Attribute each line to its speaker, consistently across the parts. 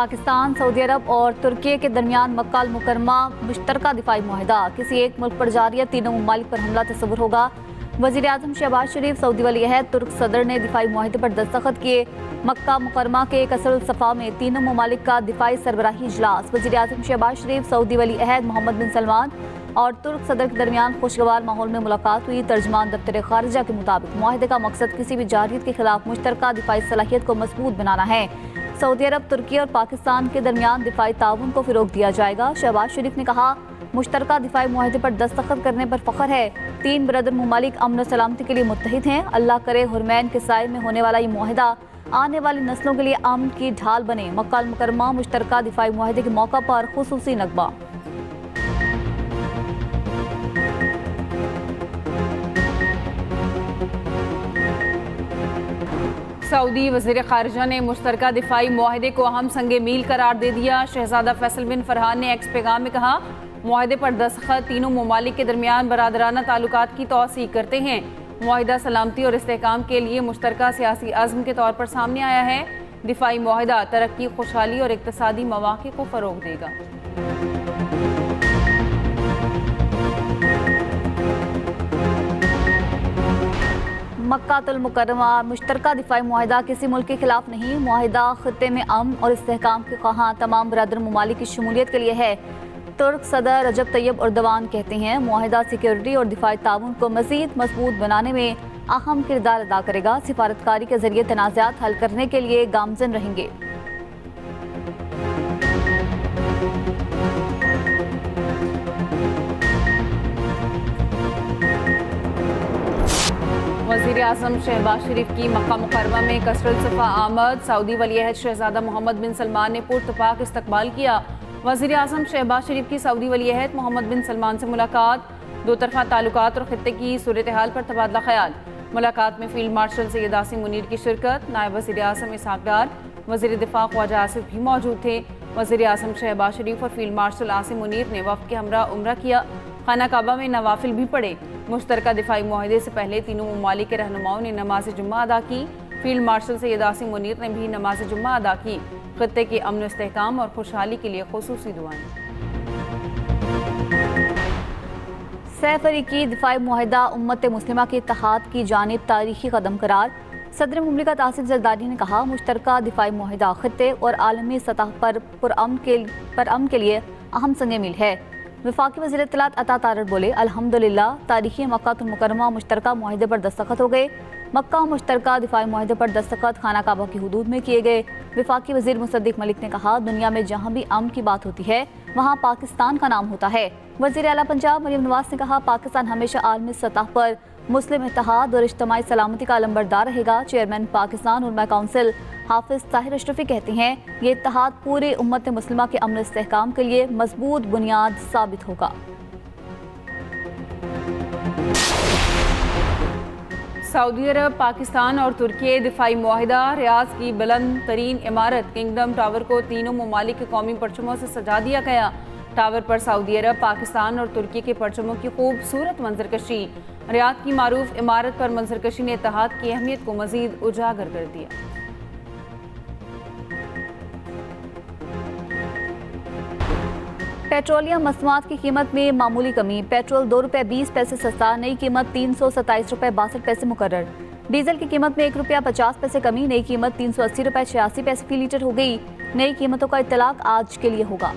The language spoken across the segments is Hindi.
Speaker 1: पाकिस्तान, सऊदी अरब और तुर्की के दरमियान मक्का अल मुकरमा मुश्तरका दिफाई मुआहिदा। किसी एक मुल्क पर जारी तीनों ममालिक पर हमला तस्वुर होगा। वज़ीर आज़म शहबाज शरीफ, सऊदी वली अहद तुर्क सदर ने दिफाई मुआहिदे पर दस्तखत किए। मक्का मुकरमा के कसरुल सफ़ा में तीनों ममालिक का दिफाई सरबराही इजलास। वज़ीर आज़म शहबाज शरीफ, सऊदी वली अहद मोहम्मद बिन सलमान और तुर्क सदर के दरमियान खुशगवार माहौल में मुलाकात हुई। तर्जमान दफ्तर खारिजा के मुताबिक मुआहिदे का मकसद किसी भी जारहियत के खिलाफ मुश्तरका दिफाई सलाहियत को मजबूत बनाना है। सऊदी अरब, तुर्की और पाकिस्तान के दरमियान दिफाई ताउन को फ़रोग दिया जाएगा। शहबाज शरीफ ने कहा, मुश्तरका दिफाई मुआहिदे पर दस्तखत करने पर फ़ख्र है। तीन बरदर ममालिक अमन और सलामती के लिए मुत्तहिद हैं। अल्लाह करे हुरमैन के साए में होने वाला ये मुआहिदा आने वाली नस्लों के लिए अमन की ढाल बने। मक्का अल मुकरमा मुश्तरका दिफाई मुआहिदे के मौका पर खुसूसी नकबा।
Speaker 2: सऊदी वज़ीर ख़ारिजा ने मुश्तरका दिफाई मुआहिदे को अहम संगे मील करार दे दिया। शहजादा फैसल बिन फरहान ने एक्स पैगाम में कहा, मुआहिदे पर दस्तखत तीनों ममालिक के दरमियान बरादराना ताल्लुकात की तौसीक करते हैं। मुआहिदा सलामती और इस्तेहकाम के लिए मुश्तरका सियासी अज़्म के तौर पर सामने आया है। दिफाई मुआहिदा तरक्की, खुशहाली और इक़्तिसादी मौक़े को फ़रोग़ देगा।
Speaker 1: मक्का अल मुकरमा मुश्तरका दिफाई मुआहिदा किसी मुल्क के खिलाफ नहीं। मुआहिदा खित्ते में अमन और इस्तेहकाम के ख़्वाहां तमाम बरादर ममालिक की शमूलियत के लिए है। तुर्क सदर रजब तैयब एर्दोगान कहते हैं, मुआहिदा सिक्योरिटी और दिफाई ताउन को मज़ीद मजबूत बनाने में अहम किरदार अदा करेगा। सिफारतकारी के जरिए तनाज़ात हल करने के लिए गामज़न रहेंगे।
Speaker 2: वज़ीर आज़म शहबाज शरीफ की मक्का मुकरमा में कसरुल सफ़ा आमद। सऊदी वली अहद शहजादा मोहम्मद बिन सलमान ने पुरतपाक इस्तकबाल किया। वज़ीर आज़म शहबाज शरीफ की सऊदी वली अहद मोहम्मद बिन सलमान से मुलाकात। दो तरफ़ा ताल्लुकात और खित्ते की सूरत हाल पर तबादला ख्याल। मुलाकात में फील्ड मार्शल सैयद आसिम मुनीर की शिरकत। नायब वज़ीर आज़म इसहाक़ डार, वज़ीर दिफ़ा ख्वाजा आसिफ भी मौजूद थे। वज़ीर आज़म शहबाज शरीफ और फील्ड मार्शल आसिम मुनीर ने वफ़द के हमरा उम्रा किया। खाना काबा में नवाफिल भी पढ़े। मुश्तरका दिफाई मुआहिदे से पहले तीनों ममालिक के रहनुमाओं ने नमाज जुम्मा अदा की। फील्ड मार्शल सैयद आसिम मुनीर ने भी नमाज जुम्मा अदा की। खित्ते के अमन इस्तेहकाम और खुशहाली के लिए खुसूसी दुआएं।
Speaker 1: सैफ अरीकी दिफाई मुआहिदा उम्मत मुस्लिमा के इत्तेहाद की जानिब तारीखी कदम करार। सदर मुमलिकत आसिफ जरदारी ने कहा, मुश्तरका दिफाई मुआहिदा खित्ते और आलमी सतह पर पुरअमन के लिए अहम संग मील है। वफाकी वज़ीर इत्तलात अता तारर बोले, अल्हम्दुलिल्लाह तारीखी मक्का अल मुकरमा मुश्तरका मुआहिदे पर दस्तखत हो गए। मक्का मुश्तरका दिफाई मुआहिदे पर दस्तखत खाना काबा की हुदूद में किए गए। वफाकी वज़ीर मुसद्दिक मलिक ने कहा, दुनिया में जहाँ भी अमन की बात होती है वहाँ पाकिस्तान का नाम होता है। वज़ीर आला पंजाब मरियम नवाज ने कहा, पाकिस्तान हमेशा आलमी सतह पर मुस्लिम इत्तेहाद और इज्तिमाई सलामती का अलंबरदार रहेगा। चेयरमैन पाकिस्तान उलमा काउंसिल हाफिज ताहिर अशरफी कहते हैं, ये इत्तेहाद पूरी उम्मत मुस्लिमा के अमन इस्तेहकाम के लिए मजबूत बुनियाद साबित होगा।
Speaker 2: सऊदी अरब, पाकिस्तान और तुर्की दिफाई मुआहिदा। रियाद की बुलंद तरीन इमारत किंगडम टावर को तीनों ममालिक के कौमी परचमों से सजा दिया गया। टावर पर सऊदी अरब, पाकिस्तान और तुर्की के परचमों की खूबसूरत मंजरकशी। रियाद की मारूफ इमारत पर मंजरकशी ने इत्तेहाद की अहमियत को मजीद उजागर कर दिया।
Speaker 1: पेट्रोलियम मसनूआत की कीमत में मामूली कमी। पेट्रोल ₹2.20 सस्ता, नई कीमत ₹327.62 मुकर्रर। डीजल की कीमत में ₹1.50 कमी, नई कीमत ₹380.86 फी लीटर हो गई। नई कीमतों का इत्तलाक आज के लिए होगा।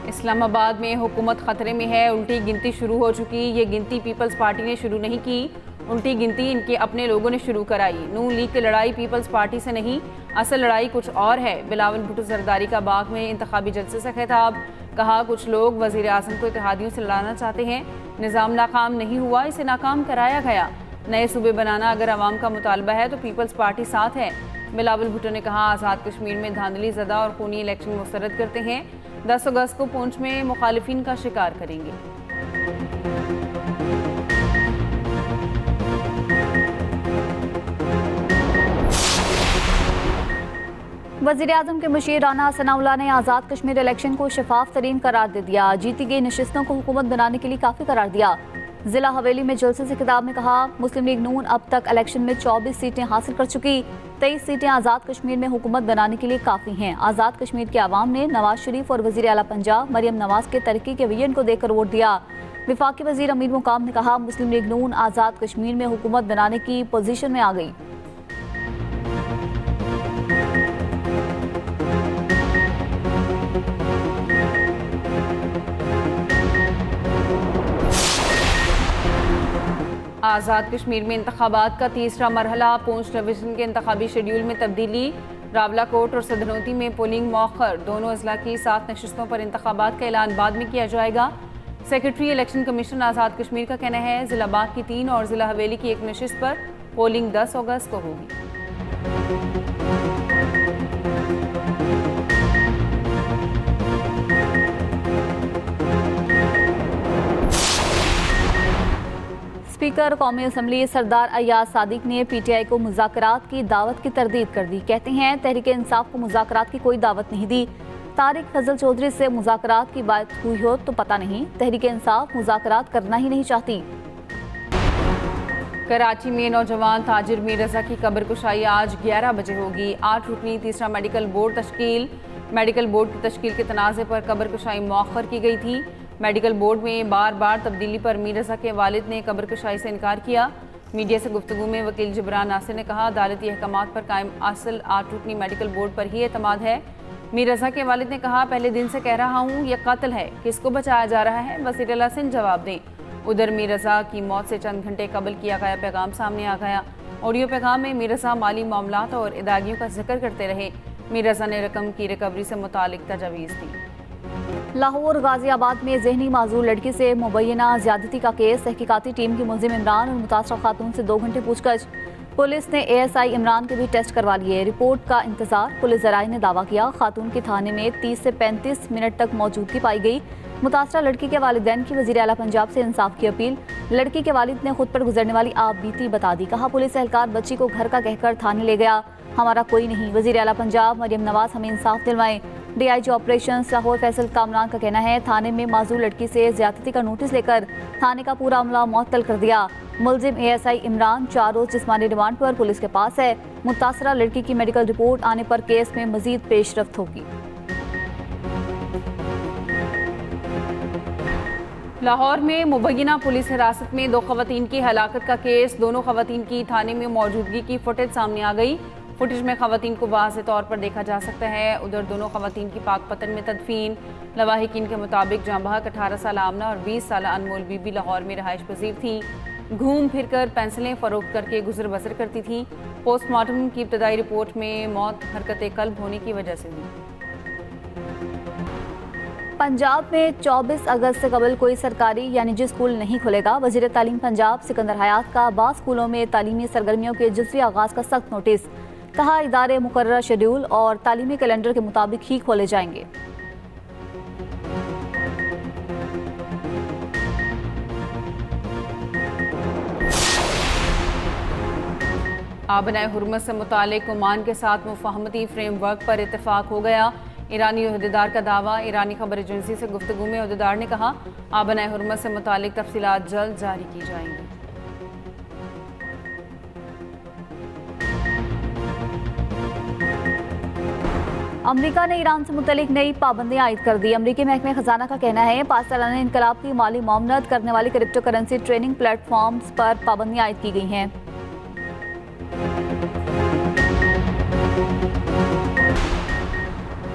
Speaker 2: इस्लामाबाद में हुकूमत खतरे में है। उल्टी गिनती शुरू हो चुकी। ये गिनती पीपल्स पार्टी ने शुरू नहीं की। उल्टी गिनती इनके अपने लोगों ने शुरू कराई। नून लीग की लड़ाई पीपल्स पार्टी से नहीं, असल लड़ाई कुछ और है। बिलावल भुट्टो जरदारी का बाग में इंतखाबी जलसे से खिताब। कहा, कुछ लोग वज़ीर आज़म को इत्तेहादियों से लड़ाना चाहते हैं। निज़ाम नाकाम नहीं हुआ, इसे नाकाम कराया गया। नए सूबे बनाना अगर अवाम का मुतालबा है तो पीपल्स पार्टी साथ है। बिलावल भुट्टो ने कहा, आज़ाद कश्मीर में धांधली ज़दा और खूनी इलेक्शन मुस्तरद करते हैं। 10 अगस्त को पूंछ में मुखालिफिन का शिकार करेंगे।
Speaker 1: वज़ीर आज़म के मुशीर राना सनाउल्लाह ने आज़ाद कश्मीर इलेक्शन को शफाफ तरीन करार दे दिया। जीती गई नशिस्तों को हुकूमत बनाने के लिए काफ़ी करार दिया। जिला हवेली में जलसे से खिताब में कहा, मुस्लिम लीग नून अब तक इलेक्शन में 24 सीटें हासिल कर चुकी, 23 सीटें आज़ाद कश्मीर में हुकूमत बनाने के लिए काफ़ी हैं। आज़ाद कश्मीर के अवाम ने नवाज शरीफ और वज़ीर आला पंजाब मरियम नवाज के तरक्की के विजन को देखकर वोट दिया। विफाकी वज़ीर अमीर मुकाम ने कहा, मुस्लिम लीग नून आज़ाद कश्मीर में हुकूमत बनाने की पोजीशन में आ गई।
Speaker 2: आज़ाद कश्मीर में इंतखाबात का तीसरा मरहला, पूंछ डिवीजन के इंतखाबी शेड्यूल में तब्दीली, रावलाकोट और सदनोती में पोलिंग मौखर, दोनों अजला की 7 नशिस्तों पर इंतखाबात का ऐलान बाद में किया जाएगा। Secretary election commission Azad Kashmir का कहना है, जिला बाग की 3 और जिला हवेली की 1 नशिस्त पर पोलिंग 10 अगस्त को होगी।
Speaker 1: स्पीकर कौमी असम्बली सरदार अय्याज सादिक ने पीटीआई को मुज़ाकरात की दावत की तरदीद कर दी। कहते हैं, तहरीक इंसाफ को मुज़ाकरात की कोई दावत नहीं दी। तारिक फजल चौधरी से मुज़ाकरात की बात हुई हो तो पता नहीं, तहरीक इंसाफ मुज़ाकरात करना ही नहीं चाहती।
Speaker 2: कराची में नौजवान ताजिर मीर रजा की कब्र कुशाई आज 11 बजे होगी। 8 रुकनी तीसरा मेडिकल बोर्ड तश्कील, मेडिकल बोर्ड की तश्कील के तनाज़े पर कब्र कुशाई मौखर की गई थी। मेडिकल बोर्ड में बार बार तब्दीली पर मीर रजा के वालिद ने कब्र कुशाई से इनकार किया। मीडिया से गुफ्तगू में वकील जबरान नासिर ने कहा, अदालती अहकामात पर कायम असल 8 रुकनी मेडिकल बोर्ड पर ही एतमाद है। मीर रजा के वालिद ने कहा, पहले दिन से कह रहा हूँ यह कत्ल है, किसको बचाया जा रहा है, वज़ीर आला सिंध जवाब दें। उधर मीर रजा की मौत से चंद घंटे कबल किया गया पैगाम सामने आ गया। ऑडियो पैगाम में मीर रजा माली मामलात और इदागियों का जिक्र करते रहे। मीर रजा ने रकम की रिकवरी से मुतालिक तजवीज़ दी।
Speaker 1: लाहौर गाजियाबाद में जहनी माजूर लड़की से मुबैना ज्यादती का केस, तहकीकाती टीम की मुलजिम इमरान और मुतासरा खातून से 2 घंटे पूछताछ। पुलिस ने ASI इमरान के भी टेस्ट करवा लिए। रिपोर्ट का इंतजार। पुलिस ज़राए ने दावा किया, खातून की थाने में 30 से 35 मिनट तक मौजूदगी पाई गई। मुतासरा लड़की के वालिदैन की वज़ीर आला पंजाब से इंसाफ की अपील। लड़की के वालिद ने खुद पर गुजरने वाली आप बीती बता दी। कहा, पुलिस एहलकार बच्ची को घर का कहकर थाने ले गया, हमारा कोई नहीं। वज़ीर आला पंजाब मरियम नवाज हमें इंसाफ दिलवाएं। DIG ऑपरेशंस लाहौर फैसल कामरान का कहना है, थाने में माजूर लड़की से ज्यादती का नोटिस लेकर थाने का पूरा अमला मुअत्तल कर दिया। मुलजिम ASI इमरान 4 रोज जिस्मानी रिमांड पर पुलिस के पास है। मुतासरा लड़की की मेडिकल रिपोर्ट आने पर केस में मजीद पेशरफ्त होगी।
Speaker 2: लाहौर में मुबैना पुलिस हिरासत में 2 खवातीन की हलाकत का केस, दोनों खवातीन की थाने में मौजूदगी की फुटेज सामने आ गई। फुटेज में खवातीन को वाज़ेह तौर पर देखा जा सकता है। उधर दोनों खवातीन की पाकपतन में तदफीन। लवाहिकीन के मुताबिक जांबहक 18 साल आमना और 20 साल अनमोल बीबी लाहौर में रहाइश पजीर थी। घूम फिर कर पेंसिलें फ़रोख्त करके गुजर बसर करती थी। पोस्टमार्टम की इब्तदाई रिपोर्ट में मौत हरकत कल्ब होने की वजह से हुई।
Speaker 1: पंजाब में 24 अगस्त से कबल कोई सरकारी या निजी स्कूल नहीं खुलेगा। वज़ीर तालीम पंजाब सिकंदर हयात का बाज़ स्कूलों में तालीमी सरगर्मियों के जुज़वी आगाज़ का सख्त नोटिस। कहा, इदारे मुकर्रर शेड्यूल और तालीमी कैलेंडर के मुताबिक ही खोले जाएंगे।
Speaker 2: आबनाए हुर्मत से मुतालिक ओमान के साथ मुफाहमती फ्रेमवर्क पर इत्तेफाक हो गया। ईरानी अहदेदार का दावा। ईरानी खबर एजेंसी से गुफ्तगू में अहदेदार ने कहा, आबनाए हुर्मत से मुतालिक तफसीलात जल्द जारी की जाएंगी।
Speaker 1: अमेरिका ने ईरान से मुतलिक नई पाबंदियां आयद कर दी। अमेरिकी महकमे खजाना का कहना है, 5 सालाना इनकलाब की माली मामलत करने वाली क्रिप्टो करेंसी ट्रेडिंग प्लेटफॉर्म्स पर पाबंदियां आयद की गई हैं।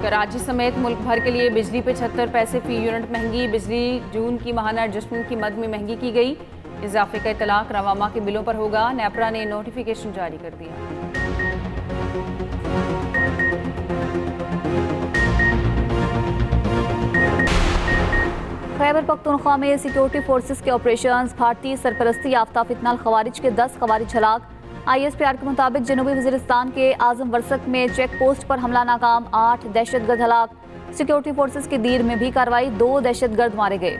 Speaker 2: कराची समेत मुल्क भर के लिए बिजली पे 76 पैसे फी यूनिट महंगी। बिजली जून की माहाना एडजस्टमेंट की मद में महंगी की गई। इजाफे का इतलाक रवामा के बिलों पर होगा। नेपरा ने नोटिफिकेशन जारी कर दिया।
Speaker 1: खैबर पख्तूनख्वा में सिक्योरिटी फोर्सेस के ऑपरेशंस। भारतीय सरपरस्ती याफ्ता फितनाल खवारिज के 10 खवारिज हलाक। ISPR के मुताबिक जनूबी वजीरिस्तान के आजम वर्सक में चेक पोस्ट पर हमला नाकाम। 8 दहशतगर्द हलाक। सिक्योरिटी फोर्सेस की दीर में भी कार्रवाई। 2 दहशतगर्द मारे गए।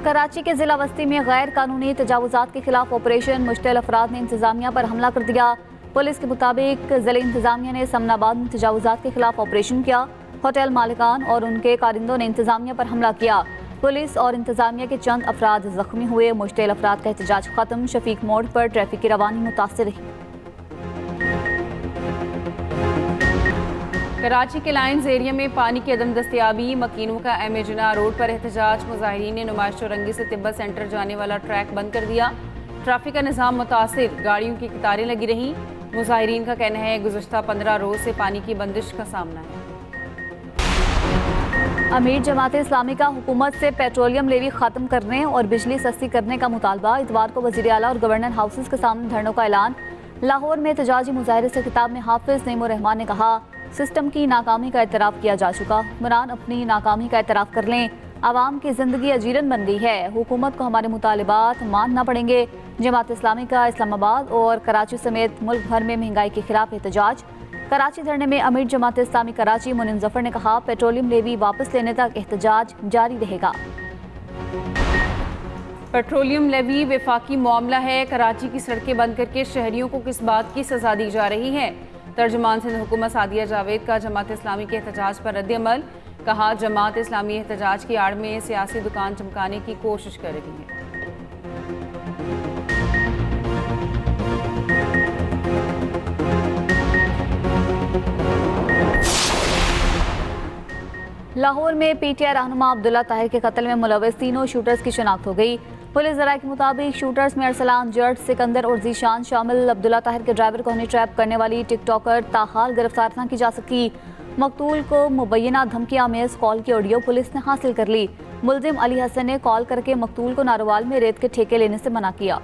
Speaker 1: कराची के जिला वस्ती में गैर कानूनी तजावुजात के खिलाफ ऑपरेशन। मुश्तल अफराद ने इंतजामिया पर हमला कर दिया। पुलिस के मुताबिक जिले इंतजामिया ने समनाबाद में तजावुजात के खिलाफ ऑपरेशन किया। होटल मालिकान और उनके कारिंदों ने इंतजामिया पर हमला किया। पुलिस और इंतजामिया के चंद अफराद जख्मी हुए। मुश्तिल अफराद का एहतजाज खत्म। शफीक मोड़ पर ट्रैफिक की रवानी मुतासिर रही।
Speaker 2: कराची के लाइन्स एरिया में पानी की अदम दस्तियाबी। मकीनों का एम जिना रोड पर एहतजाज। मुजाहिरीन ने नुमाइश रंगी से तिब्बत सेंटर जाने वाला ट्रैक बंद कर दिया। ट्रैफिक का निज़ाम मुतासिर, गाड़ियों की कतारें लगी रहीं। मुजाहिरीन का कहना है गुज़श्ता 15 रोज से पानी की बंदिश का सामना है।
Speaker 1: अमीर जमात इस्लामी का हुकूमत से पेट्रोलियम लेवी खत्म करने और बिजली सस्ती करने का मुतालबा। इतवार को वज़ीर आला और गवर्नर हाउसेस के सामने धरनों का ऐलान। लाहौर में एहतजाजी मुजाहरे से खिताब में हाफिज नईमुर रहमान ने कहा, सिस्टम की नाकामी का एतराफ़ किया जा चुका। हुक्मरान अपनी नाकामी का एतराफ़ कर लें। आवाम की ज़िंदगी अजीरन बन गई है। हुकूमत को हमारे मुतालिबात मानना पड़ेंगे। जमात इस्लामी का इस्लामाबाद और कराची समेत मुल्क भर में महंगाई के खिलाफ एहतजाज। कराची धरने में अमीर जमात इस्लामी कराची मुनीम जफर ने कहा, पेट्रोलियम लेवी वापस लेने तक एहतजाज जारी रहेगा।
Speaker 2: पेट्रोलियम लेवी वफाकी मामला है। कराची की सड़कें बंद करके शहरियों को किस बात की सजा दी जा रही है। तर्जुमान सिंध हुकूमत सादिया जावेद का जमात इस्लामी के एहतजाज पर रद्द-ए-अमल। कहा, जमात इस्लामी एहतजाज की आड़ में सियासी दुकान चमकाने की कोशिश कर रही है।
Speaker 1: लाहौर में पीटीआई रहनुमा अब्दुल्ला ताहिर के कत्ल में मुलव्वस तीनों शूटर्स की शिनाख्त हो गई। पुलिस ज़राए के मुताबिक शूटर्स में अरसलान, जट, सिकंदर और जीशान शामिल। अब्दुल्ला ताहिर के ड्राइवर को हनी ट्रैप करने वाली टिकटॉकर ताहाल गिरफ्तार न की जा सकी। मकतूल को मुबैना धमकी आमेज कॉल की ऑडियो पुलिस ने हासिल कर ली। मुलजिम अली हसन ने कॉल करके मकतूल को नारोवाल में रेत के ठेके लेने से मना किया।